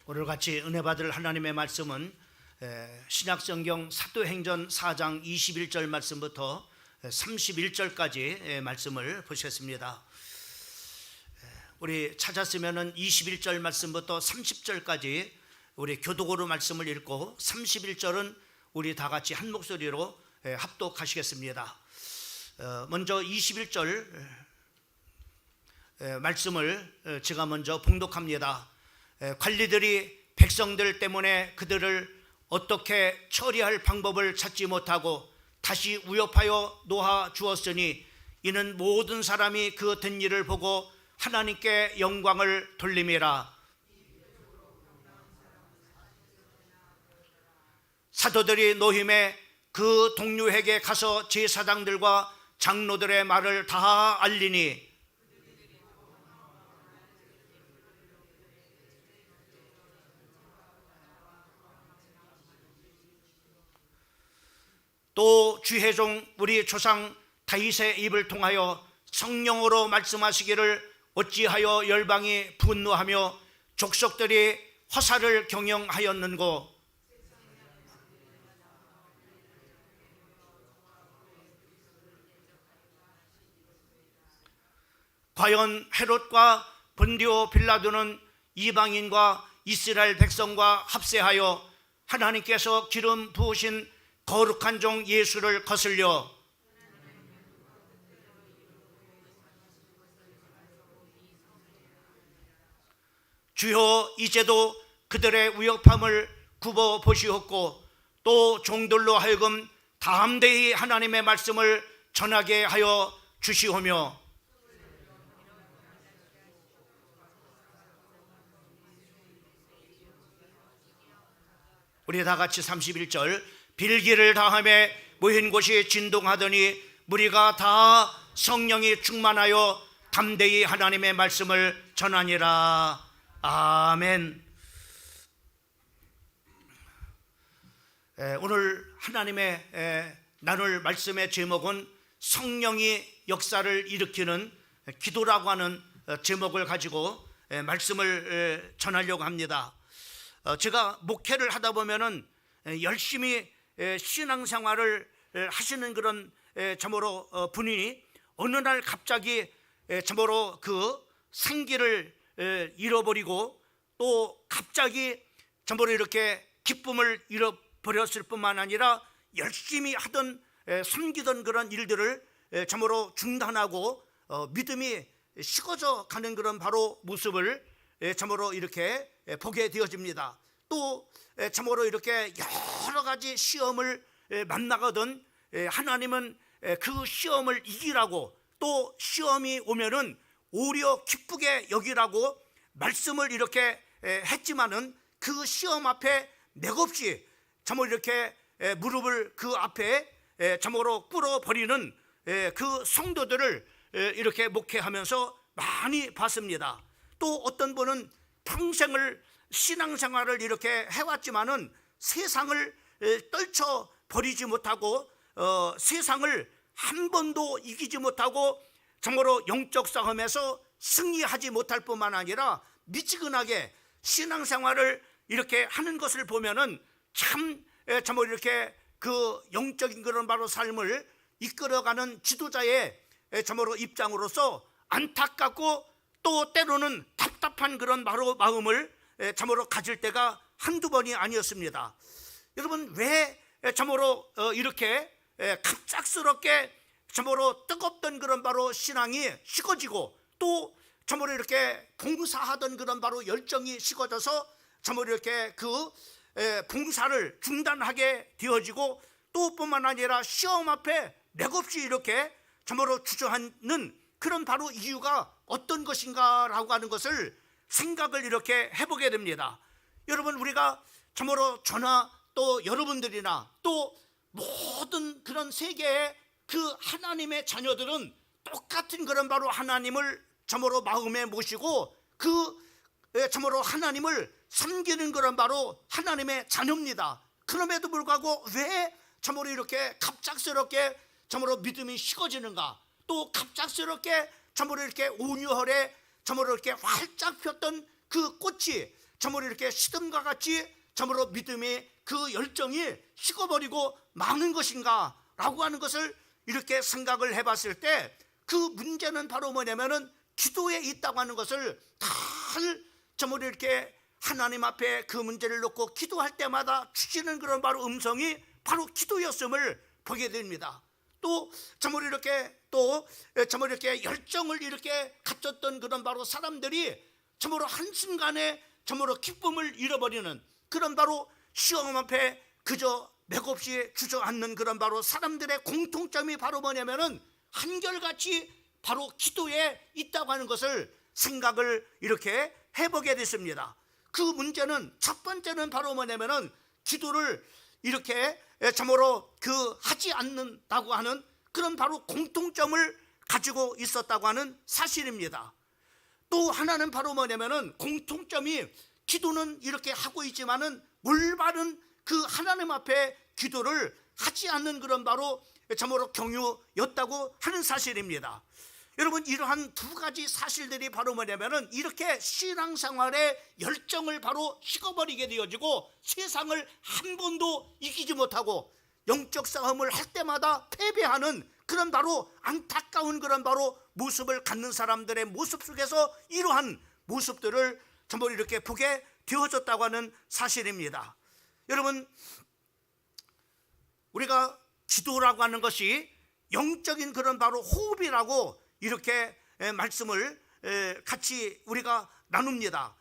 오늘 같이 은혜 받을 하나님의 말씀은 신약성경 사도행전 4장 21절 말씀부터 31절까지 말씀을 보셨습니다. 우리 찾았으면 21절 말씀부터 30절까지 우리 교독으로 말씀을 읽고 31절은 우리 다 같이 한 목소리로 합독하시겠습니다. 먼저 21절 말씀을 제가 먼저 봉독합니다. 관리들이 백성들 때문에 그들을 어떻게 처리할 방법을 찾지 못하고 다시 위협하여 놓아 주었으니 이는 모든 사람이 그 된 일을 보고 하나님께 영광을 돌림이라. 사도들이 노힘에 그 동료에게 가서 제사장들과 장로들의 말을 다 알리니 또 주회종 우리 조상 다윗의 입을 통하여 성령으로 말씀하시기를 어찌하여 열방이 분노하며 족속들이 화살을 경영하였는고. 과연 헤롯과 본디오 빌라도는 이방인과 이스라엘 백성과 합세하여 하나님께서 기름 부으신 거룩한 종 예수를 거슬려 주여 이제도 그들의 위협함을 굽어 보시옵고 또 종들로 하여금 담대히 하나님의 말씀을 전하게 하여 주시오며 우리 다 같이 31절 빌기를 다하며 모인 곳이 진동하더니 무리가 다 성령이 충만하여 담대히 하나님의 말씀을 전하니라. 아멘. 오늘 하나님의 나눌 말씀의 제목은 성령이 역사를 일으키는 기도라고 하는 제목을 가지고 말씀을 전하려고 합니다. 제가 목회를 하다 보면은 열심히 신앙생활을 하시는 그런 참으로 분이 어느 날 갑자기 참으로 그 생기를 잃어버리고 또 갑자기 참으로 이렇게 기쁨을 잃어버렸을 뿐만 아니라 열심히 하던 섬기던 그런 일들을 참으로 중단하고 믿음이 식어져 가는 그런 바로 모습을 참으로 이렇게 보게 되어집니다. 또 참으로 이렇게 여러 가지 시험을 만나거든 하나님은 그 시험을 이기라고 또 시험이 오면은 오히려 기쁘게 여기라고 말씀을 이렇게 했지만은 그 시험 앞에 맥없이 참으로 이렇게 무릎을 그 앞에 참으로 꿇어버리는 그 성도들을 이렇게 목회하면서 많이 봤습니다. 또 어떤 분은 평생을 신앙생활을 이렇게 해왔지만은 세상을 떨쳐버리지 못하고 세상을 한 번도 이기지 못하고 참으로 영적 싸움에서 승리하지 못할 뿐만 아니라 미지근하게 신앙생활을 이렇게 하는 것을 보면은 참으로 이렇게 그 영적인 그런 바로 삶을 이끌어가는 지도자의 참으로 입장으로서 안타깝고 또 때로는 답답한 그런 바로 마음을 참으로 가질 때가 한두 번이 아니었습니다. 여러분 왜 참으로 이렇게 갑작스럽게 참으로 뜨겁던 그런 바로 신앙이 식어지고 또 참으로 이렇게 봉사하던 그런 바로 열정이 식어져서 참으로 이렇게 그 봉사를 중단하게 되어지고 또 뿐만 아니라 시험 앞에 맥없이 이렇게 참으로 주저하는 그런 바로 이유가 어떤 것인가라고 하는 것을 생각을 이렇게 해보게 됩니다. 여러분 우리가 참으로 저나 또 여러분들이나 또 모든 그런 세계의 그 하나님의 자녀들은 똑같은 그런 바로 하나님을 참으로 마음에 모시고 그 참으로 하나님을 섬기는 그런 바로 하나님의 자녀입니다. 그럼에도 불구하고 왜 참으로 이렇게 갑작스럽게 참으로 믿음이 식어지는가? 또 갑작스럽게 참으로 이렇게 온유월에 참으로 이렇게 활짝 폈던 그 꽃이 참으로 이렇게 시듬과 같이 참으로 믿음의 그 열정이 식어버리고 마는 것인가 라고 하는 것을 이렇게 생각을 해봤을 때, 그 문제는 바로 뭐냐면은 기도에 있다고 하는 것을 늘 참으로 이렇게 하나님 앞에 그 문제를 놓고 기도할 때마다 주시는 그런 바로 음성이 바로 기도였음을 보게 됩니다. 또 참으로 이렇게 열정을 이렇게 갖췄던 그런 바로 사람들이 참으로 한순간에 참으로 기쁨을 잃어버리는 그런 바로 시험 앞에 그저 맥없이 주저앉는 그런 바로 사람들의 공통점이 바로 뭐냐면은 한결같이 바로 기도에 있다고 하는 것을 생각을 이렇게 해보게 됐습니다. 그 문제는 첫 번째는 바로 뭐냐면은 기도를 이렇게 참으로 하지 않는다고 하는 그런 바로 공통점을 가지고 있었다고 하는 사실입니다. 또 하나는 바로 뭐냐면은 공통점이 기도는 이렇게 하고 있지만은 올바른 그 하나님 앞에 기도를 하지 않는 그런 바로 참으로 경우였다고 하는 사실입니다. 여러분, 이러한 두 가지 사실들이 바로 뭐냐면은 이렇게 신앙생활의 열정을 바로 식어버리게 되어지고 세상을 한 번도 이기지 못하고 영적 싸움을 할 때마다 패배하는 그런 바로 안타까운 그런 바로 모습을 갖는 사람들의 모습 속에서 이러한 모습들을 전부 이렇게 보게 되어졌다고 하는 사실입니다. 여러분, 우리가 기도라고 하는 것이 영적인 그런 바로 호흡이라고 이렇게 말씀을 같이 우리가 나눕니다.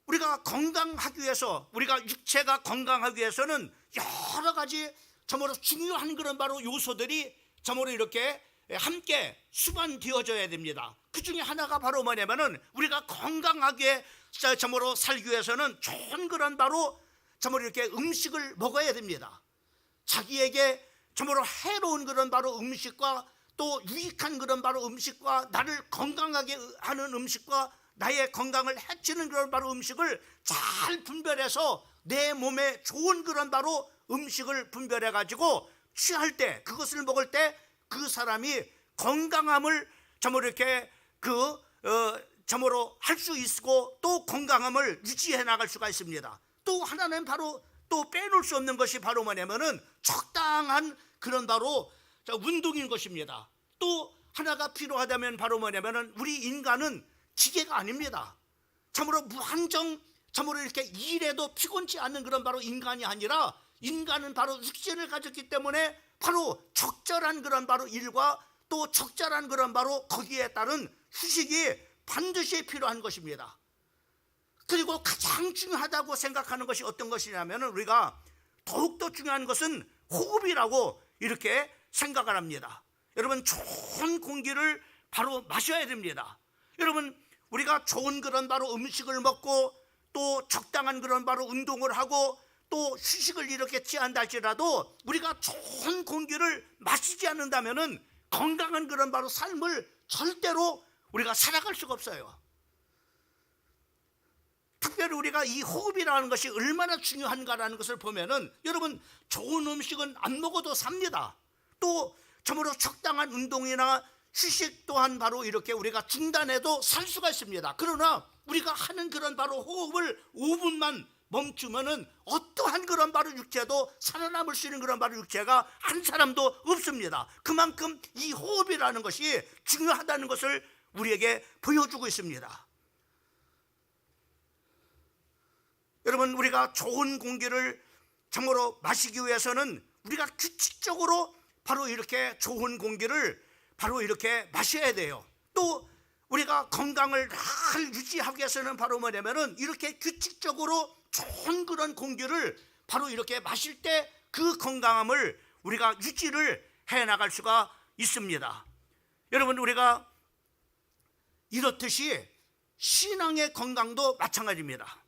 우리가 건강하기 위해서, 우리가 육체가 건강하기 위해서는 여러 가지 참으로 중요한 그런 바로 요소들이 참으로 이렇게 함께 수반되어져야 됩니다. 그 중에 하나가 바로 뭐냐면은 우리가 건강하게 참으로 살기 위해서는 좋은 그런 바로 참으로 이렇게 음식을 먹어야 됩니다. 자기에게 참으로 해로운 그런 바로 음식과 또 유익한 그런 바로 음식과 나를 건강하게 하는 음식과 나의 건강을 해치는 그런 바로 음식을 잘 분별해서 내 몸에 좋은 그런 바로 음식을 분별해 가지고 취할 때, 그것을 먹을 때 그 사람이 건강함을 참으로 이렇게 참으로 할 수 있고 또 건강함을 유지해 나갈 수가 있습니다. 또 하나는 바로 또 빼놓을 수 없는 것이 바로 뭐냐면은 적당한 그런 바로 운동인 것입니다. 또 하나가 필요하다면 바로 뭐냐면은 우리 인간은 기계가 아닙니다. 참으로 무한정 참으로 이렇게 일해도 피곤치 않는 그런 바로 인간이 아니라, 인간은 바로 육신을 가졌기 때문에 바로 적절한 그런 바로 일과 또 적절한 그런 바로 거기에 따른 휴식이 반드시 필요한 것입니다. 그리고 가장 중요하다고 생각하는 것이 어떤 것이냐면, 우리가 더욱더 중요한 것은 호흡이라고 이렇게 생각을 합니다. 여러분, 좋은 공기를 바로 마셔야 됩니다. 여러분, 우리가 좋은 그런 바로 음식을 먹고 또 적당한 그런 바로 운동을 하고 또 휴식을 이렇게 취한다 할지라도 우리가 좋은 공기를 마시지 않는다면은 건강한 그런 바로 삶을 절대로 우리가 살아갈 수가 없어요. 특별히 우리가 이 호흡이라는 것이 얼마나 중요한가라는 것을 보면은, 여러분, 좋은 음식은 안 먹어도 삽니다. 또 참으로 적당한 운동이나 휴식 또한 바로 이렇게 우리가 중단해도 살 수가 있습니다. 그러나 우리가 하는 그런 바로 호흡을 5분만 멈추면은 어떠한 그런 바로 육체도 살아남을 수 있는 그런 바로 육체가 한 사람도 없습니다. 그만큼 이 호흡이라는 것이 중요하다는 것을 우리에게 보여주고 있습니다. 여러분, 우리가 좋은 공기를 참으로 마시기 위해서는 우리가 규칙적으로 바로 이렇게 좋은 공기를 바로 이렇게 마셔야 돼요. 또 우리가 건강을 잘 유지하기 위해서는 바로 뭐냐면은 이렇게 규칙적으로 좋은 그런 공기를 바로 이렇게 마실 때 그 건강함을 우리가 유지를 해 나갈 수가 있습니다. 여러분, 우리가 이렇듯이 신앙의 건강도 마찬가지입니다.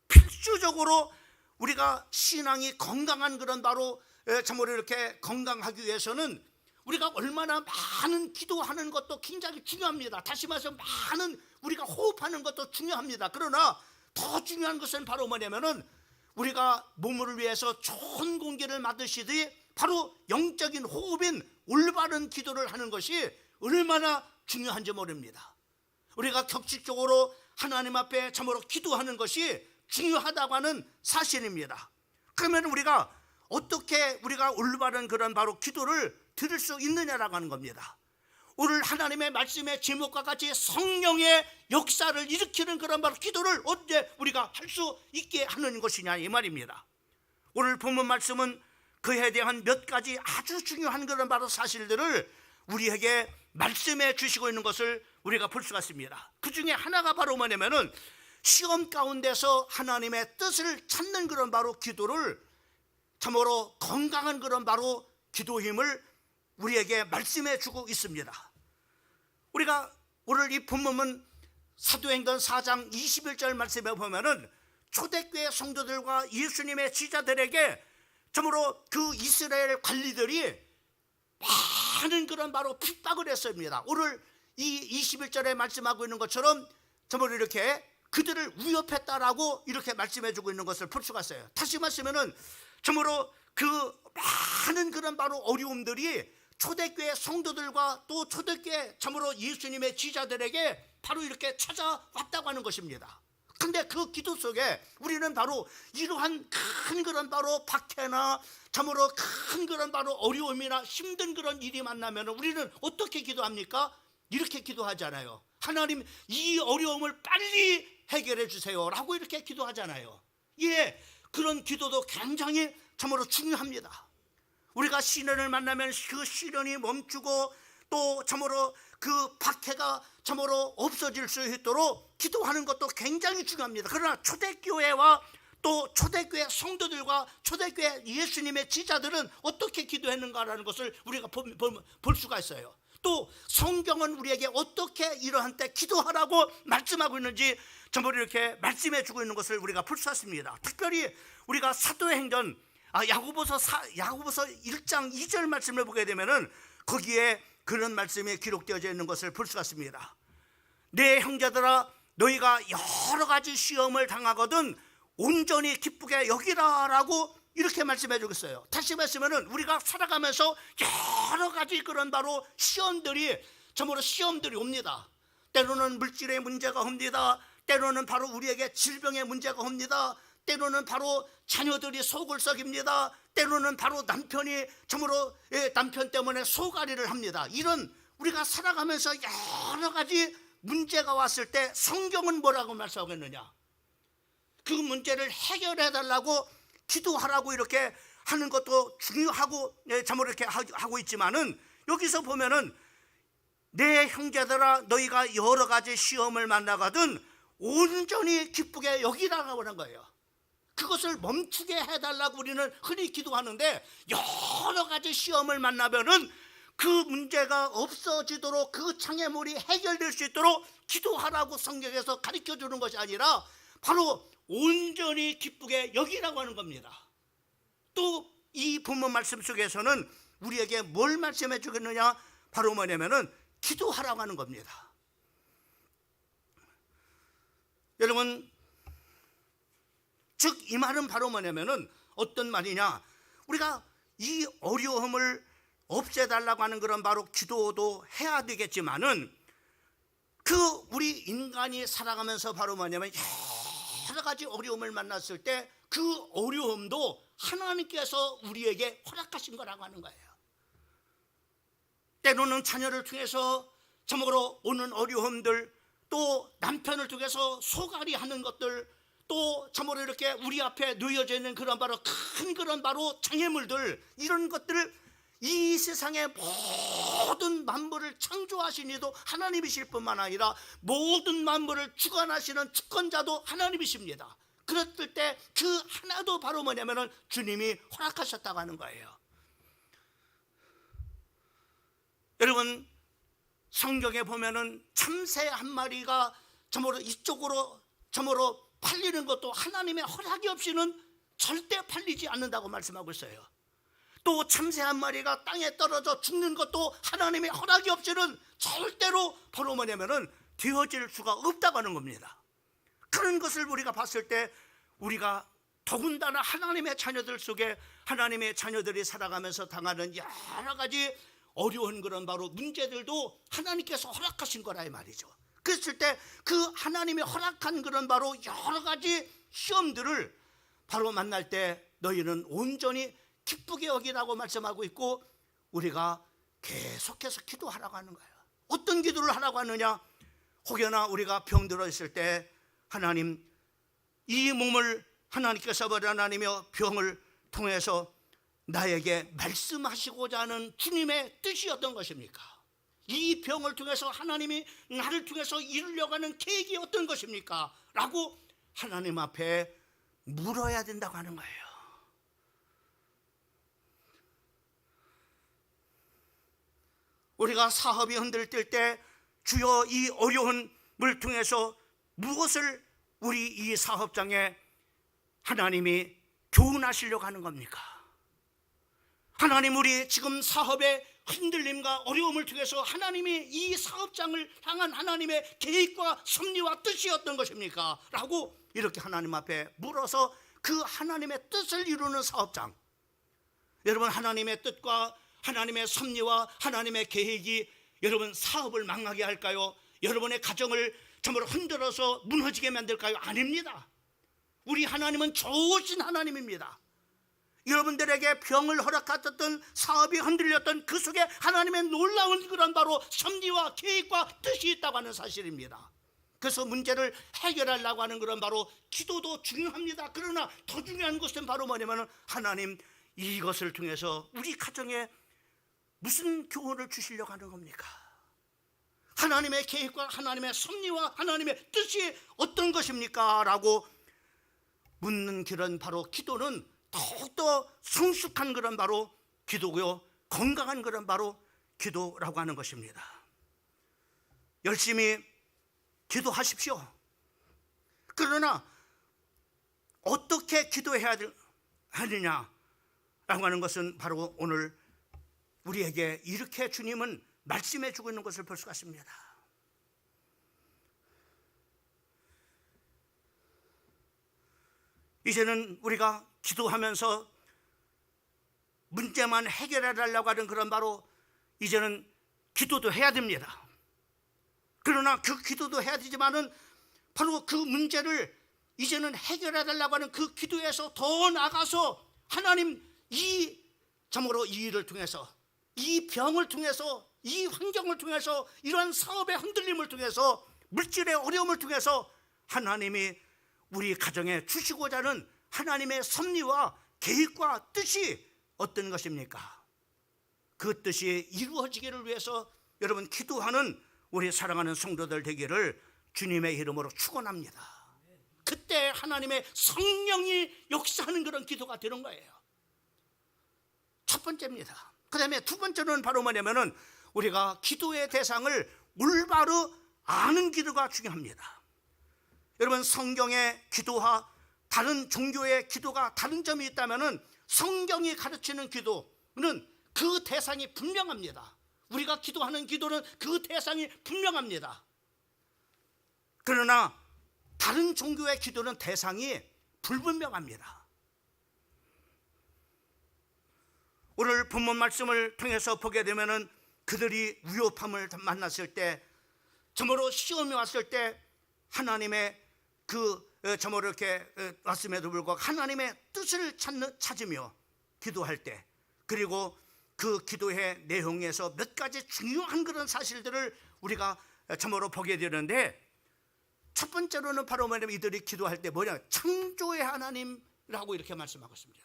필수적으로 우리가 신앙이 건강한 그런 바로 참으로 이렇게 건강하기 위해서는 우리가 얼마나 많은 기도하는 것도 굉장히 중요합니다. 다시 말해서 많은 우리가 호흡하는 것도 중요합니다. 그러나 더 중요한 것은 바로 뭐냐면은 우리가 몸을 위해서 좋은 공기를 맡으시듯이 바로 영적인 호흡인 올바른 기도를 하는 것이 얼마나 중요한지 모릅니다. 우리가 격식적으로 하나님 앞에 참으로 기도하는 것이 중요하다고 하는 사실입니다. 그러면 우리가 어떻게 우리가 올바른 그런 바로 기도를 드릴 수 있느냐라고 하는 겁니다. 오늘 하나님의 말씀의 제목과 같이 성령의 역사를 일으키는 그런 바로 기도를 언제 우리가 할 수 있게 하는 것이냐 이 말입니다. 오늘 본문 말씀은 그에 대한 몇 가지 아주 중요한 그런 바로 사실들을 우리에게 말씀해 주시고 있는 것을 우리가 볼 수가 있습니다. 그 중에 하나가 바로 뭐냐면은 시험 가운데서 하나님의 뜻을 찾는 그런 바로 기도를 참으로 건강한 그런 바로 기도 힘을 우리에게 말씀해 주고 있습니다. 우리가 오늘 이 본문은 사도행전 4장 21절 말씀에 보면은 초대교회 성도들과 예수님의 지자들에게 참으로 그 이스라엘 관리들이 많은 그런 바로 핍박을 했습니다. 오늘 이 21절에 말씀하고 있는 것처럼 참으로 이렇게 그들을 위협했다라고 이렇게 말씀해 주고 있는 것을 볼 수가 있어요. 다시 말씀하면은 참으로 그 많은 그런 바로 어려움들이 초대교회 성도들과 또 초대교회 참으로 예수님의 지자들에게 바로 이렇게 찾아왔다고 하는 것입니다. 근데 그 기도 속에 우리는 바로 이러한 큰 그런 바로 박해나 참으로 큰 그런 바로 어려움이나 힘든 그런 일이 만나면 우리는 어떻게 기도합니까? 이렇게 기도하잖아요. 하나님, 이 어려움을 빨리 해결해 주세요 라고 이렇게 기도하잖아요. 예, 그런 기도도 굉장히 참으로 중요합니다. 우리가 시련을 만나면 그 시련이 멈추고 또 참으로 그 박해가 참으로 없어질 수 있도록 기도하는 것도 굉장히 중요합니다. 그러나 초대교회와 또 초대교회 성도들과 초대교회 예수님의 지자들은 어떻게 기도했는가라는 것을 우리가 볼 수가 있어요. 또 성경은 우리에게 어떻게 이러한 때 기도하라고 말씀하고 있는지 전부 이렇게 말씀해 주고 있는 것을 우리가 볼 수 있습니다. 특별히 우리가 사도행전 야고보서 1장 2절 말씀을 보게 되면은 거기에 그런 말씀이 기록되어져 있는 것을 볼 수가 있습니다. 내 형제들아, 너희가 여러 가지 시험을 당하거든 온전히 기쁘게 여기라라고 이렇게 말씀해 주겠어요. 다시 말씀하면 우리가 살아가면서 여러 가지 그런 바로 시험들이 옵니다. 때로는 물질의 문제가 옵니다. 때로는 바로 우리에게 질병의 문제가 옵니다. 때로는 바로 자녀들이 속을 썩입니다. 때로는 바로 남편이 참으로 남편 때문에 소가리를 합니다. 이런 우리가 살아가면서 여러 가지 문제가 왔을 때 성경은 뭐라고 말씀하겠느냐? 그 문제를 해결해 달라고 기도하라고 이렇게 하는 것도 중요하고 참으로 이렇게 하고 있지만은 여기서 보면은 내 형제들아, 너희가 여러 가지 시험을 만나거든 온전히 기쁘게 여기라고 하는 거예요. 그것을 멈추게 해달라고 우리는 흔히 기도하는데 여러 가지 시험을 만나면은 그 문제가 없어지도록 그 장애물이 해결될 수 있도록 기도하라고 성경에서 가르쳐 주는 것이 아니라 바로 온전히 기쁘게 여기라고 하는 겁니다. 또 이 본문 말씀 속에서는 우리에게 뭘 말씀해 주겠느냐? 바로 뭐냐면은 기도하라고 하는 겁니다. 여러분, 즉 이 말은 바로 뭐냐면은 어떤 말이냐? 우리가 이 어려움을 없애달라고 하는 그런 바로 기도도 해야 되겠지만은 그 우리 인간이 살아가면서 바로 뭐냐면 여러 가지 어려움을 만났을 때 그 어려움도 하나님께서 우리에게 허락하신 거라고 하는 거예요. 때로는 자녀를 통해서 참으로 오는 어려움들, 또 남편을 통해서 소갈이 하는 것들, 또 참으로 이렇게 우리 앞에 놓여져 있는 그런 바로 큰 그런 바로 장애물들, 이런 것들을 이 세상의 모든 만물을 창조하신 이도 하나님이실 뿐만 아니라 모든 만물을 주관하시는 주권자도 하나님이십니다. 그랬을 때 그 하나도 바로 뭐냐면은 주님이 허락하셨다고 하는 거예요. 여러분, 성경에 보면은 참새 한 마리가 참으로 이쪽으로 참으로 팔리는 것도 하나님의 허락이 없이는 절대 팔리지 않는다고 말씀하고 있어요. 또 참새 한 마리가 땅에 떨어져 죽는 것도 하나님의 허락이 없이는 절대로 바로 뭐냐면은 되어질 수가 없다고 하는 겁니다. 그런 것을 우리가 봤을 때 우리가 더군다나 하나님의 자녀들 속에 하나님의 자녀들이 살아가면서 당하는 여러 가지 어려운 그런 바로 문제들도 하나님께서 허락하신 거라 이 말이죠. 그랬을 때 그 하나님이 허락한 그런 바로 여러 가지 시험들을 바로 만날 때 너희는 온전히 기쁘게 여기라고 말씀하고 있고, 우리가 계속해서 기도하라고 하는 거예요. 어떤 기도를 하라고 하느냐? 혹여나 우리가 병들어 있을 때 하나님, 이 몸을 하나님께서 버려나니며 병을 통해서 나에게 말씀하시고자 하는 주님의 뜻이 어떤 것입니까? 이 병을 통해서 하나님이 나를 통해서 이루려고 하는 계획이 어떤 것입니까? 라고 하나님 앞에 물어야 된다고 하는 거예요. 우리가 사업이 흔들릴 때 주여 이 어려움을 통해서 무엇을 우리 이 사업장에 하나님이 교훈하시려고 하는 겁니까? 하나님, 우리 지금 사업의 흔들림과 어려움을 통해서 하나님이 이 사업장을 향한 하나님의 계획과 섭리와 뜻이 어떤 것입니까? 라고 이렇게 하나님 앞에 물어서 그 하나님의 뜻을 이루는 사업장, 여러분, 하나님의 뜻과 하나님의 섭리와 하나님의 계획이 여러분 사업을 망하게 할까요? 여러분의 가정을 정말 흔들어서 무너지게 만들까요? 아닙니다. 우리 하나님은 좋으신 하나님입니다. 여러분들에게 병을 허락하셨던, 사업이 흔들렸던 그 속에 하나님의 놀라운 그런 바로 섭리와 계획과 뜻이 있다고 하는 사실입니다. 그래서 문제를 해결하려고 하는 그런 바로 기도도 중요합니다. 그러나 더 중요한 것은 바로 뭐냐면, 하나님, 이것을 통해서 우리 가정에 무슨 교훈을 주시려고 하는 겁니까? 하나님의 계획과 하나님의 섭리와 하나님의 뜻이 어떤 것입니까? 라고 묻는 그런 바로 기도는 더욱더 성숙한 그런 바로 기도고요, 건강한 그런 바로 기도라고 하는 것입니다. 열심히 기도하십시오. 그러나 어떻게 기도해야 하느냐라고 하는 것은 바로 오늘 우리에게 이렇게 주님은 말씀해 주고 있는 것을 볼 수가 있습니다. 이제는 우리가 기도하면서 문제만 해결해 달라고 하는 그런 바로 이제는 기도도 해야 됩니다. 그러나 그 기도도 해야 되지만은 바로 그 문제를 이제는 해결해 달라고 하는 그 기도에서 더 나가서 하나님, 이 참으로 이 일을 통해서, 이 병을 통해서, 이 환경을 통해서, 이러한 사업의 흔들림을 통해서, 물질의 어려움을 통해서 하나님이 우리 가정에 주시고자 하는 하나님의 섭리와 계획과 뜻이 어떤 것입니까? 그 뜻이 이루어지기를 위해서 여러분 기도하는 우리 사랑하는 성도들 되기를 주님의 이름으로 축원합니다. 그때 하나님의 성령이 역사하는 그런 기도가 되는 거예요. 첫 번째입니다. 그 다음에 두 번째는 바로 뭐냐면은 우리가 기도의 대상을 올바로 아는 기도가 중요합니다. 여러분, 성경의 기도와 다른 종교의 기도가 다른 점이 있다면은 성경이 가르치는 기도는 그 대상이 분명합니다. 우리가 기도하는 기도는 그 대상이 분명합니다. 그러나 다른 종교의 기도는 대상이 불분명합니다. 오늘 본문 말씀을 통해서 보게 되면은 그들이 위협함을 만났을 때, 정말로 시험이 왔을 때 하나님의 정말로 이렇게 왔음에도 불구하고 하나님의 뜻을 찾으며 기도할 때, 그리고 그 기도의 내용에서 몇 가지 중요한 그런 사실들을 우리가 참으로 보게 되는데, 첫 번째로는 바로 뭐냐면 이들이 기도할 때 뭐냐, 창조의 하나님이라고 이렇게 말씀하고 있습니다.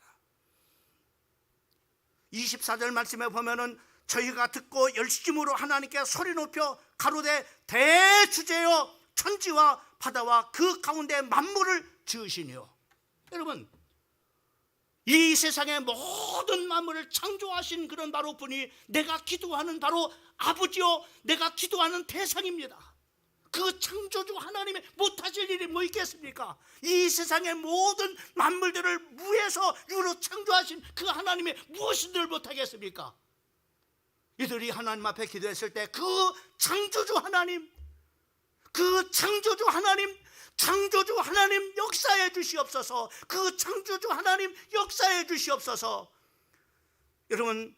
24절 말씀에 보면은 저희가 듣고 열심으로 하나님께 소리 높여 가로되 대주제여 천지와 바다와 그 가운데 만물을 지으시니요. 여러분, 이 세상의 모든 만물을 창조하신 그런 바로 분이 내가 기도하는 바로 아버지요, 내가 기도하는 대상입니다. 그 창조주 하나님이 못하실 일이 뭐 있겠습니까? 이 세상의 모든 만물들을 무에서 유로 창조하신 그 하나님이 무엇인들 못하겠습니까? 이들이 하나님 앞에 기도했을 때 그 창조주 하나님, 그 창조주 하나님, 창조주 하나님 역사해 주시옵소서. 그 창조주 하나님 역사해 주시옵소서. 여러분,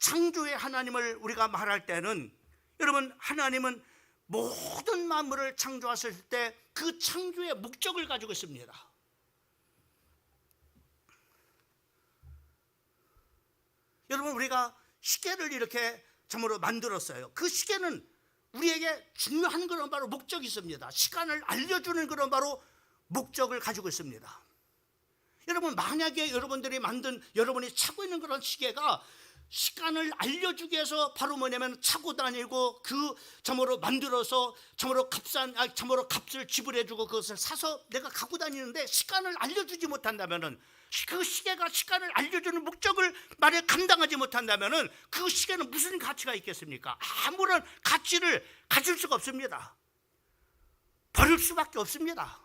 창조의 하나님을 우리가 말할 때는, 여러분, 하나님은 모든 만물을 창조하실 때 그 창조의 목적을 가지고 있습니다. 여러분, 우리가 시계를 이렇게 참으로 만들었어요. 그 시계는 우리에게 중요한 그런 바로 목적이 있습니다. 시간을 알려주는 그런 바로 목적을 가지고 있습니다. 여러분, 만약에 여러분들이 만든, 여러분이 차고 있는 그런 시계가 시간을 알려주기 위해서 바로 뭐냐면 차고 다니고 그 참으로 만들어서 참으로 값을 지불해주고 그것을 사서 내가 갖고 다니는데 시간을 알려주지 못한다면은, 그 시계가 시간을 알려주는 목적을 만약 감당하지 못한다면은 그 시계는 무슨 가치가 있겠습니까? 아무런 가치를 가질 수가 없습니다. 버릴 수밖에 없습니다.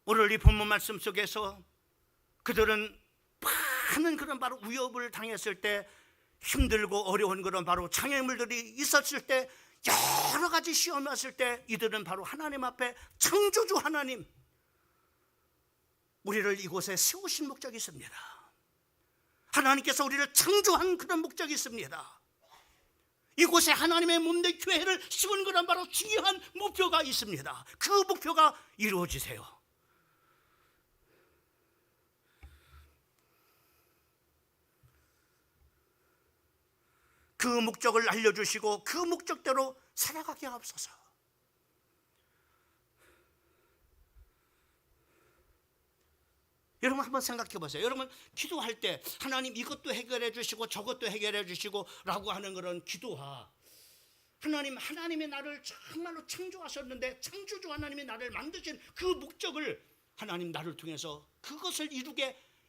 오늘 이 본문 말씀 속에서 그들은 많은 그런 바로 위협을 당했을 때, 힘들고 어려운 그런 바로 장애물들이 있었을 때, 여러 가지 시험이 왔을 때 이들은 바로 하나님 앞에 창조주 하나님, 우리를 이곳에 세우신 목적이 있습니다. 하나님께서 우리를 창조한 그런 목적이 있습니다. 이곳에 하나님의 몸된 교회를 세운 그런 바로 중요한 목표가 있습니다. 그 목표가 이루어지세요. 그 목적을 알려주시고 그 목적대로 살아가게 하옵소서. 여러분, 한번 생각해 보세요. 여러분, 기도할 때 하나님 이것도 해결해 주시고 저것도 해결해 주시고 라고 하는 그런 기도와, 하나님이 나를 정말로 창조하셨는데 창조주 하나님이 나를 만드신 그 목적을 하나님 나를 통해서 그것을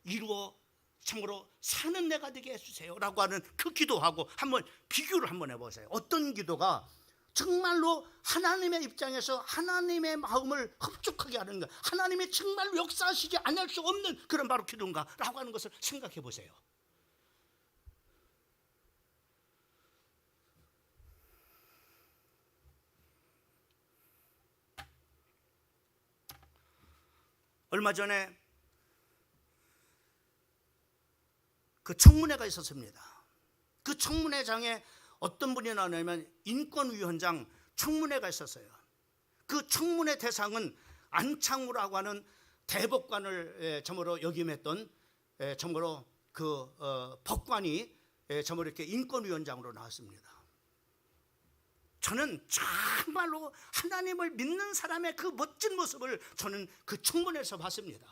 이루어 참으로 사는 내가 되게 해주세요 라고 하는 그 기도하고 한번 비교를 한번 해보세요. 어떤 기도가 정말로 하나님의 입장에서 하나님의 마음을 흡족하게 하는 것, 하나님이 정말로 역사하시지 않을 수 없는 그런 바로 기도인가 라고 하는 것을 생각해 보세요. 얼마 전에 그 청문회가 있었습니다. 그 청문회장에 어떤 분이 나오냐면 인권위원장 청문회가 있었어요. 그 청문회 대상은 안창호라고 하는 대법관을 참으로 역임했던 참으로 그 법관이 참으로 이렇게 인권위원장으로 나왔습니다. 저는 정말로 하나님을 믿는 사람의 그 멋진 모습을 저는 그 청문회에서 봤습니다.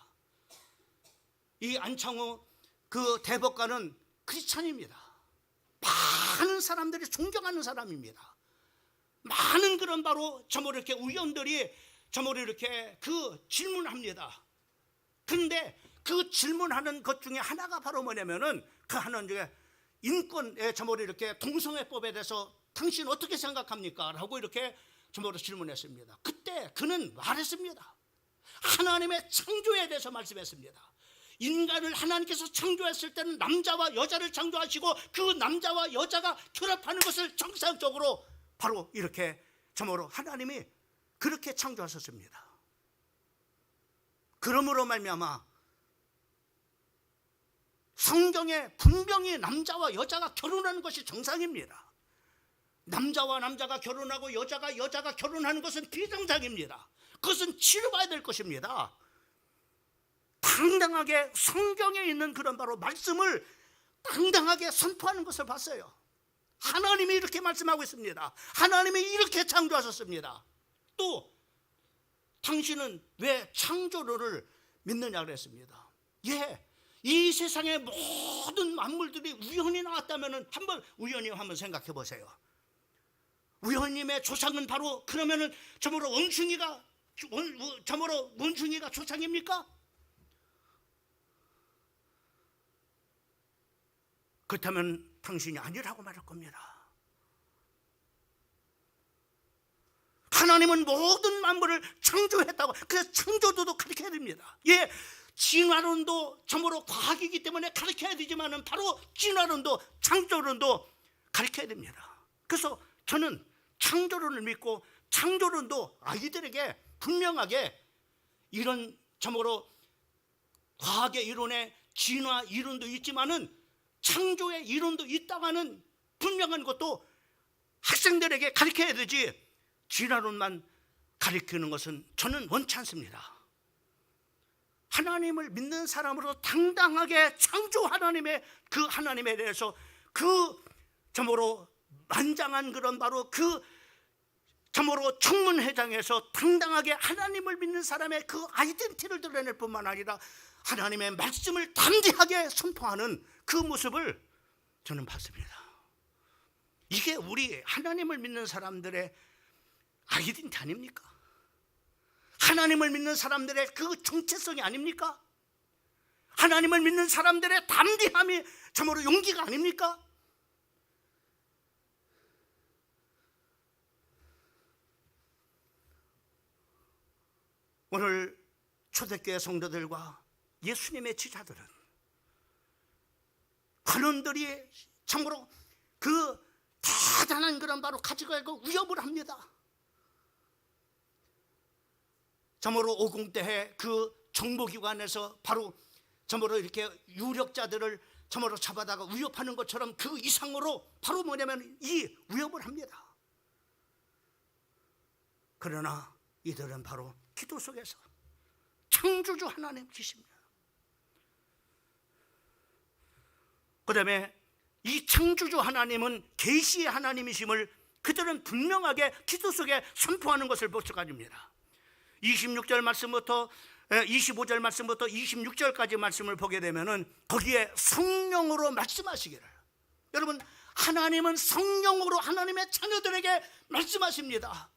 이 안창호 그 대법관은 크리스찬입니다. 많은 사람들이 존경하는 사람입니다. 많은 그런 바로 저모로 이렇게 의원들이 저모로 이렇게 그 질문합니다. 그런데 그 질문하는 것 중에 하나가 바로 뭐냐면은 그 하나는 중에 인권에 저모로 이렇게 동성애법에 대해서 당신 어떻게 생각합니까? 라고 이렇게 저모로 질문했습니다. 그때 그는 말했습니다. 하나님의 창조에 대해서 말씀했습니다. 인간을 하나님께서 창조했을 때는 남자와 여자를 창조하시고 그 남자와 여자가 결합하는 것을 정상적으로 바로 이렇게 참으로 하나님이 그렇게 창조하셨습니다. 그러므로 말미암아 성경에 분명히 남자와 여자가 결혼하는 것이 정상입니다. 남자와 남자가 결혼하고 여자가 결혼하는 것은 비정상입니다. 그것은 치료받아야 될 것입니다. 당당하게 성경에 있는 그런 바로 말씀을 당당하게 선포하는 것을 봤어요. 하나님이 이렇게 말씀하고 있습니다. 하나님이 이렇게 창조하셨습니다. 또 당신은 왜 창조론을 믿느냐 그랬습니다. 예, 이 세상의 모든 만물들이 우연히 나왔다면 한번 생각해 보세요. 우연님의 조상은 바로 그러면은 저모로 원숭이가 조상입니까? 그렇다면 당신이 아니라고 말할 겁니다. 하나님은 모든 만물을 창조했다고. 그래서 창조도도 가르쳐야 됩니다. 예, 진화론도 전부로 과학이기 때문에 가르쳐야 되지만 바로 진화론도 창조론도 가르쳐야 됩니다. 그래서 저는 창조론을 믿고 창조론도 아이들에게 분명하게 이런 전부로 과학의 이론에 진화 이론도 있지만은 창조의 이론도 있다가는 분명한 것도 학생들에게 가르쳐야 되지 진화론만 가르치는 것은 저는 원치 않습니다. 하나님을 믿는 사람으로 당당하게 창조 하나님의 그 하나님에 대해서 그 참으로 만장한 그런 바로 그 참으로 청문회장에서 당당하게 하나님을 믿는 사람의 그 아이덴티티를 드러낼 뿐만 아니라 하나님의 말씀을 담대하게 선포하는 그 모습을 저는 봤습니다. 이게 우리 하나님을 믿는 사람들의 아이덴티티 아닙니까? 하나님을 믿는 사람들의 그 정체성이 아닙니까? 하나님을 믿는 사람들의 담대함이 참으로 용기가 아닙니까? 오늘 초대교회 성도들과 예수님의 제자들은 관원들이 참으로 그 대단한 그런 바로 가지고 위협을 합니다. 참으로 오공때에 그 정보기관에서 바로 참으로 이렇게 유력자들을 참으로 잡아다가 위협하는 것처럼 그 이상으로 바로 뭐냐면 이 위협을 합니다. 그러나 이들은 바로 기도 속에서 창조주 하나님 계십니다. 그 다음에 이 창조주 하나님은 계시의 하나님이심을 그들은 분명하게 기도 속에 선포하는 것을 볼 수가 있습니다. 26절 말씀부터 25절 말씀부터 26절까지 말씀을 보게 되면은 거기에 성령으로 말씀하시기를, 여러분 하나님은 성령으로 하나님의 자녀들에게 말씀하십니다.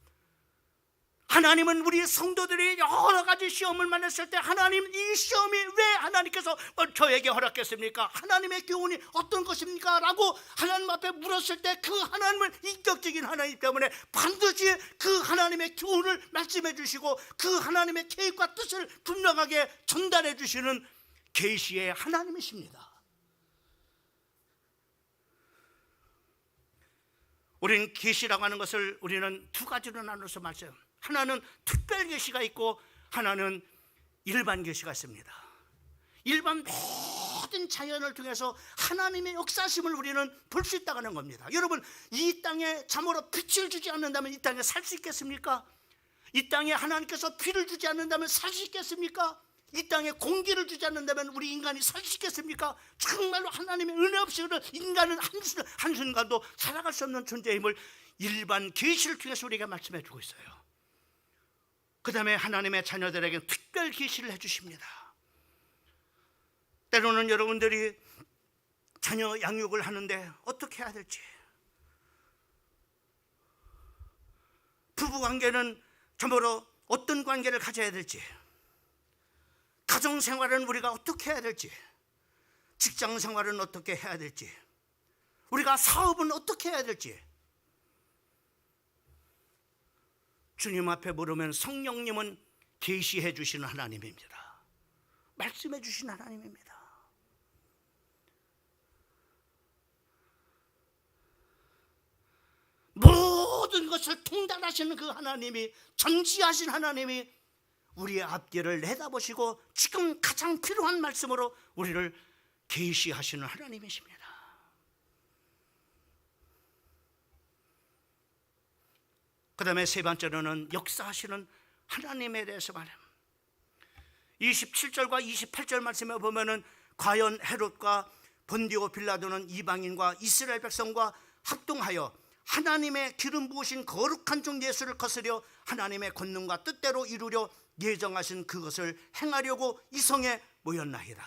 하나님은 우리 성도들이 여러 가지 시험을 만났을 때 하나님, 이 시험이 왜 하나님께서 저에게 허락했습니까? 하나님의 교훈이 어떤 것입니까? 라고 하나님 앞에 물었을 때 그 하나님은 인격적인 하나님 때문에 반드시 그 하나님의 교훈을 말씀해 주시고 그 하나님의 계획과 뜻을 분명하게 전달해 주시는 계시의 하나님이십니다. 우리는 계시라고 하는 것을 우리는 두 가지로 나눠서 말씀해요. 하나는 특별 계시가 있고 하나는 일반 계시가 있습니다. 일반 모든 자연을 통해서 하나님의 역사심을 우리는 볼 수 있다는 겁니다. 여러분, 이 땅에 참으로 빛을 주지 않는다면 이 땅에 살 수 있겠습니까? 이 땅에 하나님께서 피를 주지 않는다면 살 수 있겠습니까? 이 땅에 공기를 주지 않는다면 우리 인간이 살 수 있겠습니까? 정말로 하나님의 은혜 없이는 인간은 한순간도 살아갈 수 없는 존재임을 일반 계시를 통해서 우리가 말씀해 주고 있어요. 그 다음에 하나님의 자녀들에게 특별 계시를 해주십니다. 때로는 여러분들이 자녀 양육을 하는데 어떻게 해야 될지, 부부관계는 참으로 어떤 관계를 가져야 될지, 가정생활은 우리가 어떻게 해야 될지, 직장생활은 어떻게 해야 될지, 우리가 사업은 어떻게 해야 될지, 주님 앞에 물으면 성령님은 계시해 주시는 하나님입니다. 말씀해 주시는 하나님입니다. 모든 것을 통달하시는 그 하나님이, 전지하신 하나님이 우리의 앞길을 내다보시고 지금 가장 필요한 말씀으로 우리를 계시하시는 하나님이십니다. 그 다음에 세 번째로는 역사하시는 하나님에 대해서 말합니다. 27절과 28절 말씀에 보면은 과연 헤롯과 본디오 빌라도는 이방인과 이스라엘 백성과 합동하여 하나님의 기름 부으신 거룩한 종 예수를 거스려 하나님의 권능과 뜻대로 이루려 예정하신 그것을 행하려고 이 성에 모였나이다.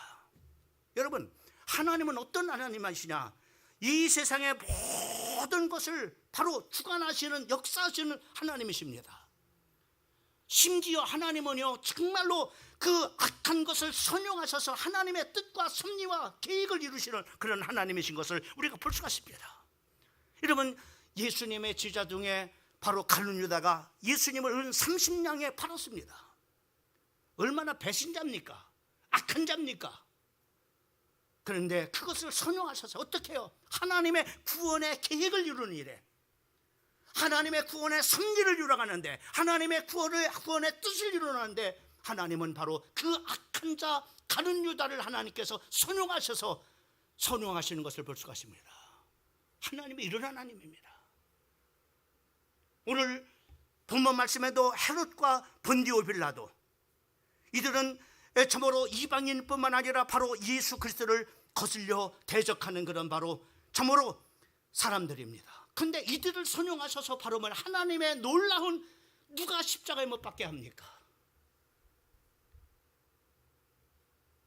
여러분, 하나님은 어떤 하나님이시냐? 이 세상의 모든 것을 바로 주관하시는, 역사하시는 하나님이십니다. 심지어 하나님은요, 정말로 그 악한 것을 선용하셔서 하나님의 뜻과 섭리와 계획을 이루시는 그런 하나님이신 것을 우리가 볼 수가 있습니다. 여러분, 예수님의 제자 중에 바로 갈렙 유다가 예수님을 은 30냥에 팔았습니다. 얼마나 배신자입니까? 악한 자입니까? 그런데 그것을 선용하셔서 어떻게 해요? 하나님의 구원의 계획을 이루는 일에, 하나님의 구원의 섭리를 이루어가는데, 하나님의 구원의 뜻을 이루는데, 하나님은 바로 그 악한 자 갈렙 유다를 하나님께서 선용하셔서 선용하시는 것을 볼 수가 있습니다. 하나님이 이런 하나님입니다. 오늘 본문 말씀에도 헤롯과 본디오 빌라도, 이들은 참으로 이방인뿐만 아니라 바로 예수 그리스도를 거슬려 대적하는 그런 바로 참으로 사람들입니다. 근데 이들을 선용하셔서 바로 하나님의 놀라운, 누가 십자가에 못 박게 합니까?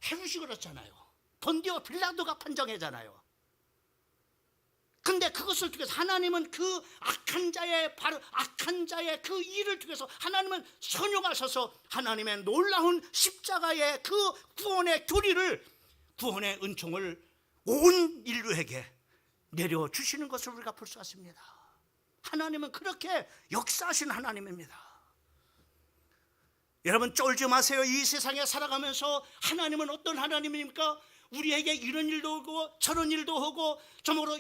헤롯이 그렇잖아요. 본디오 빌라도가 판정하잖아요. 근데 그것을 통해서 하나님은 그 악한 자의 그 일을 통해서 하나님은 선용하셔서 하나님의 놀라운 십자가의 그 구원의 교리를, 구원의 은총을 온 인류에게 내려주시는 것을 우리가 볼 수 있습니다. 하나님은 그렇게 역사하신 하나님입니다. 여러분 쫄지 마세요. 이 세상에 살아가면서 하나님은 어떤 하나님입니까? 우리에게 이런 일도 오고 저런 일도 오고 참으로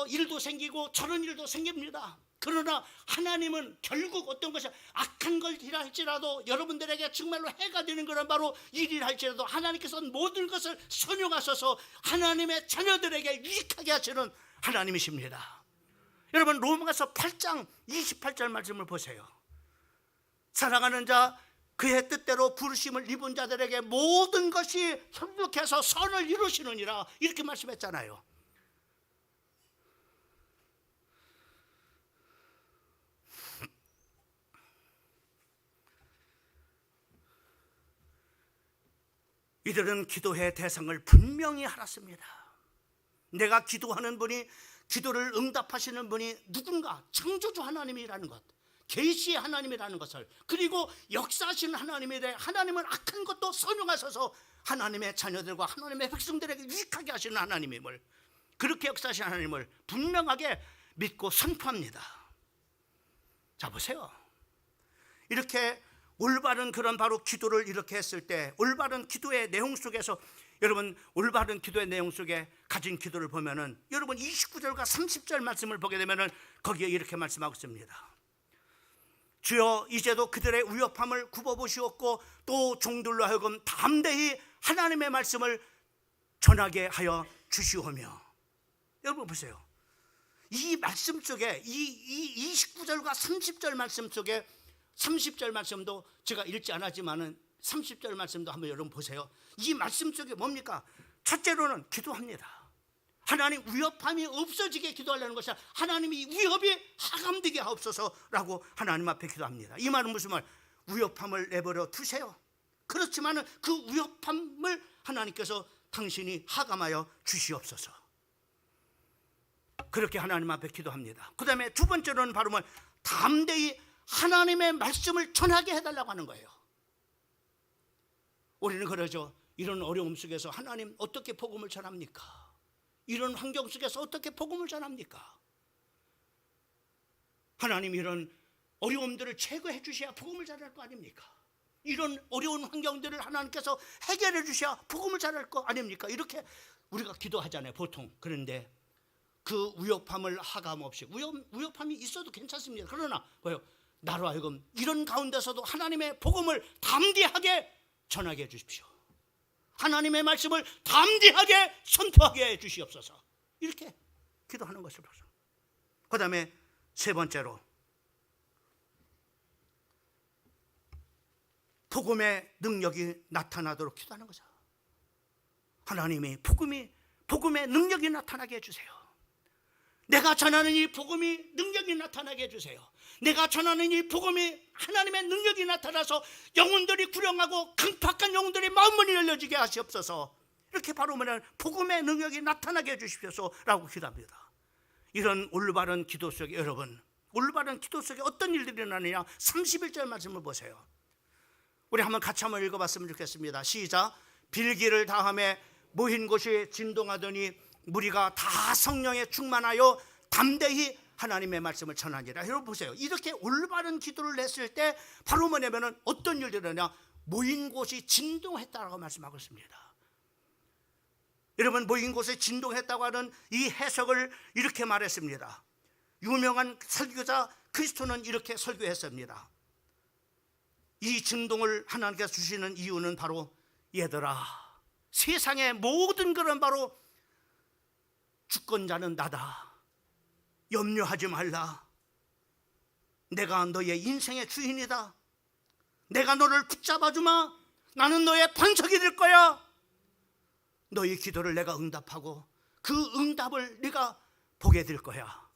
일도 생기고 저런 일도 생깁니다. 그러나 하나님은 결국 어떤 것이 악한 것이라 할지라도, 여러분들에게 정말로 해가 되는 그런 바로 일이라 할지라도 하나님께서는 모든 것을 선용하셔서 하나님의 자녀들에게 유익하게 하시는 하나님이십니다. 여러분 로마서 8장 28절 말씀을 보세요. 사랑하는 자, 그의 뜻대로 부르심을 입은 자들에게 모든 것이 협력해서 선을 이루시느니라, 이렇게 말씀했잖아요. 이들은 기도의 대상을 분명히 알았습니다. 내가 기도하는 분이, 기도를 응답하시는 분이 누군가, 창조주 하나님이라는 것, 계시의 하나님이라는 것을, 그리고 역사하시는 하나님에 대해 하나님은 악한 것도 선용하셔서 하나님의 자녀들과 하나님의 백성들에게 유익하게 하시는 하나님임을, 그렇게 역사하시는 하나님을 분명하게 믿고 선포합니다. 자 보세요. 이렇게 올바른 그런 바로 기도를 이렇게 했을 때, 올바른 기도의 내용 속에서, 여러분 올바른 기도의 내용 속에 가진 기도를 보면은, 여러분 29절과 30절 말씀을 보게 되면은 거기에 이렇게 말씀하고 있습니다. 주여 이제도 그들의 위협함을 굽어보시옵고 또 종들로 하여금 담대히 하나님의 말씀을 전하게 하여 주시오며. 여러분 보세요. 이 말씀 속에 이 29절과 30절 말씀 속에, 30절 말씀도 제가 읽지 않았지만은 30절 말씀도 한번 여러분 보세요. 이 말씀 속에 뭡니까? 첫째로는 기도합니다. 하나님 위협함이 없어지게 기도하려는 것이 아니라 하나님이 위협이 하감되게 하옵소서라고 하나님 앞에 기도합니다. 이 말은 무슨 말? 위협함을 내버려 두세요. 그렇지만 그 위협함을 하나님께서 당신이 하감하여 주시옵소서, 그렇게 하나님 앞에 기도합니다. 그 다음에 두 번째로는 바로 담대히 하나님의 말씀을 전하게 해달라고 하는 거예요. 우리는 그러죠. 이런 어려움 속에서 하나님 어떻게 복음을 전합니까? 이런 환경 속에서 어떻게 복음을 전합니까? 하나님 이런 어려움들을 제거해 주셔야 복음을 전할 거 아닙니까? 이런 어려운 환경들을 하나님께서 해결해 주셔야 복음을 전할 거 아닙니까? 이렇게 우리가 기도하잖아요 보통. 그런데 그 위협함을 하감 없이, 위협함이 있어도 괜찮습니다. 그러나 뭐요? 나로 하여금 이런 가운데서도 하나님의 복음을 담대하게 전하게 해 주십시오. 하나님의 말씀을 담대하게 선포하게 해 주시옵소서, 이렇게 기도하는 것을 보죠. 그 다음에 세 번째로 복음의 능력이 나타나도록 기도하는 거죠. 하나님이 복음의 능력이 나타나게 해주세요. 내가 전하는 이 복음이 능력이 나타나게 해주세요. 내가 전하는 이 복음이 하나님의 능력이 나타나서 영혼들이 구령하고 강팍한 영혼들이 마음문이 열려지게 하시옵소서, 이렇게 바로 말하는 복음의 능력이 나타나게 해주십시오라고 기도합니다. 이런 올바른 기도 속에, 여러분 올바른 기도 속에 어떤 일들이 일어나느냐, 31절 말씀을 보세요. 우리 한번 같이 한번 읽어봤으면 좋겠습니다. 시작. 빌기를 다함에 모인 곳이 진동하더니 무리가 다 성령에 충만하여 담대히 하나님의 말씀을 전하니라. 여러분 보세요. 이렇게 올바른 기도를 했을 때 바로 뭐냐면은 어떤 일들이 일어나냐, 모인 곳이 진동했다라고 말씀하고 있습니다. 여러분 모인 곳에 진동했다고 하는 이 해석을 이렇게 말했습니다. 유명한 설교자 크리스토는 이렇게 설교했습니다. 이 진동을 하나님께서 주시는 이유는 바로, 얘들아 세상의 모든 그런 바로 주권자는 나다, 염려하지 말라, 내가 너의 인생의 주인이다, 내가 너를 붙잡아주마, 나는 너의 반석이 될 거야. 너의 기도를 내가 응답하고 그 응답을 네가 보게 될 거야.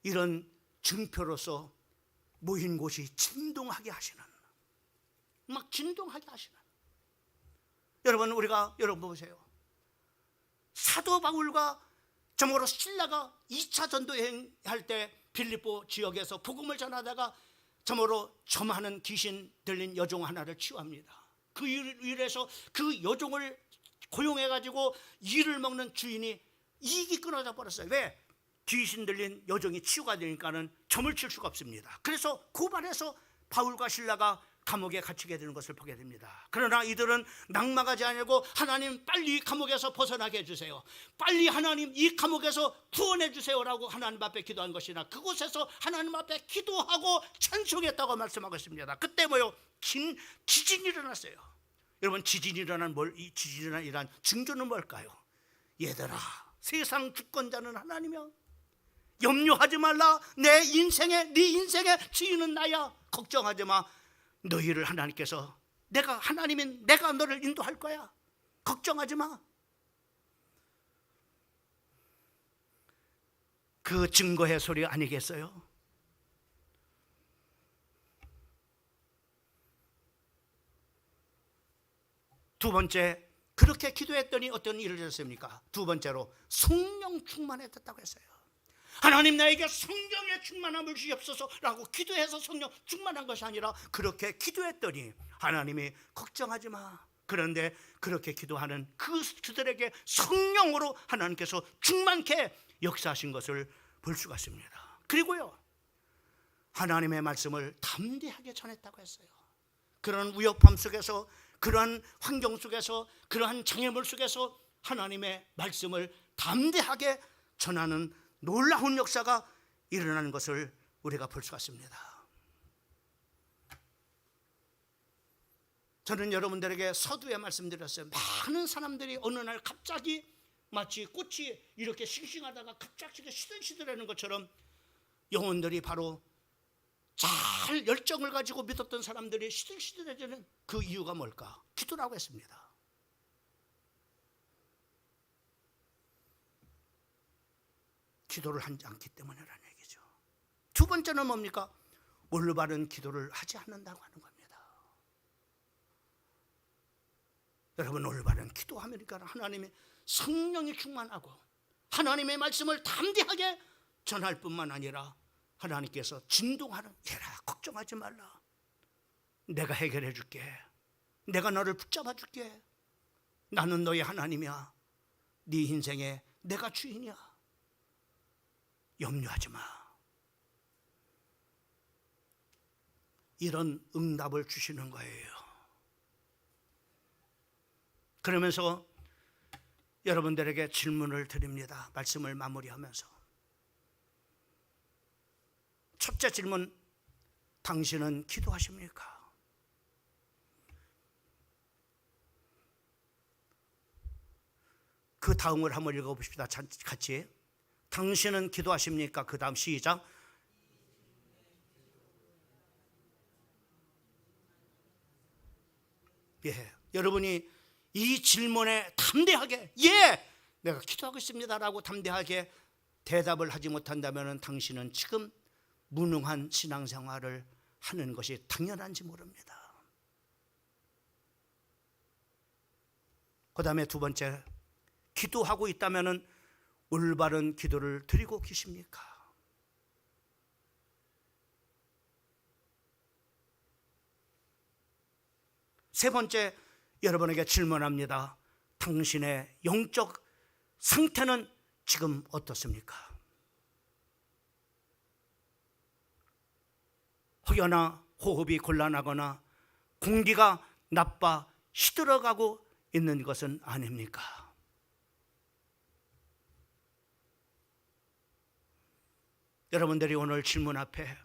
이런 증표로서 모인 곳이 진동하게 하시는, 막 진동하게 하시는. 여러분 보세요. 사도 바울과 정말로 신라가 2차 전도 여행할 때 빌립보 지역에서 복음을 전하다가 정말로 점하는 귀신 들린 여종 하나를 치유합니다. 그 일에서 그 여종을 고용해가지고 이를 먹는 주인이 이익이 끊어져 버렸어요. 왜? 귀신 들린 여종이 치유가 되니까는 점을 칠 수가 없습니다. 그래서 고발해서 바울과 신라가 감옥에 갇히게 되는 것을 보게 됩니다. 그러나 이들은 낙망하지 않고 하나님 빨리 감옥에서 벗어나게 해주세요, 빨리 하나님 이 감옥에서 구원해 주세요라고 하나님 앞에 기도한 것이나 그곳에서 하나님 앞에 기도하고 찬송했다고 말씀하고 있습니다. 그때 지진이 일어났어요. 여러분, 지진이 일어난 이 지진이 일어난 징조는 뭘까요? 얘들아, 세상 주권자는 하나님이야. 염려하지 말라. 네 인생의 주인은 나야. 걱정하지 마. 너희를 하나님께서 내가 너를 인도할 거야. 걱정하지 마. 그 증거의 소리 아니겠어요? 두 번째, 그렇게 기도했더니 어떤 일을 했습니까? 두 번째로 성령 충만했다고 했어요. 하나님, 나에게 성령의 충만함을 주시옵소서라고 기도해서 성령 충만한 것이 아니라 그렇게 기도했더니 하나님이 걱정하지 마. 그런데 그렇게 기도하는 그들에게 성령으로 하나님께서 충만케 역사하신 것을 볼 수가 있습니다. 그리고요, 하나님의 말씀을 담대하게 전했다고 했어요. 그런 위협함 속에서, 그러한 환경 속에서, 그러한 장애물 속에서 하나님의 말씀을 담대하게 전하는 놀라운 역사가 일어나는 것을 우리가 볼 수가 있습니다. 저는 여러분들에게 서두에 말씀드렸어요. 많은 사람들이 어느 날 갑자기 마치 꽃이 이렇게 싱싱하다가 갑자기 시들시들하는 것처럼 영혼들이 바로 잘 열정을 가지고 믿었던 사람들이 시들시들해지는 그 이유가 뭘까? 기도라고 했습니다. 기도를 하지 않기 때문이라는 얘기죠. 두 번째는 뭡니까? 올바른 기도를 하지 않는다고 하는 겁니다. 여러분, 올바른 기도하니까 하나님의 성령이 충만하고 하나님의 말씀을 담대하게 전할 뿐만 아니라 하나님께서 진동하는, 얘라 걱정하지 말라. 내가 해결해 줄게. 내가 너를 붙잡아 줄게. 나는 너의 하나님이야. 네 인생에 내가 주인이야. 염려하지 마. 이런 응답을 주시는 거예요. 그러면서 여러분들에게 질문을 드립니다. 말씀을 마무리하면서. 첫째 질문, 당신은 기도하십니까? 그 다음을 한번 읽어봅시다. 같이. 당신은 기도하십니까? 그 다음 시작. 예, 여러분이 이 질문에 담대하게 내가 기도하고 있습니다라고 담대하게 대답을 하지 못한다면 당신은 지금 무능한 신앙생활을 하는 것이 당연한지 모릅니다. 그 다음에 두 번째, 기도하고 있다면 올바른 기도를 드리고 계십니까? 세 번째, 여러분에게 질문합니다. 당신의 영적 상태는 지금 어떻습니까? 혹여나 호흡이 곤란하거나 공기가 나빠 시들어가고 있는 것은 아닙니까? 여러분들이 오늘 질문 앞에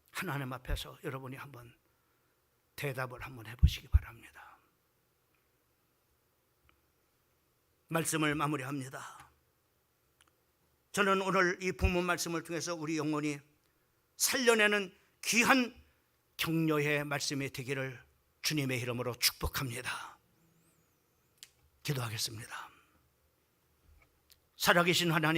하나님 앞에서 여러분이 한번 대답을 한번 해보시기 바랍니다. 말씀을 마무리합니다. 저는 오늘 이 본문 말씀을 통해서 우리 영혼이 살려내는 귀한 격려의 말씀이 되기를 주님의 이름으로 축복합니다. 기도하겠습니다. 살아계신 하나님,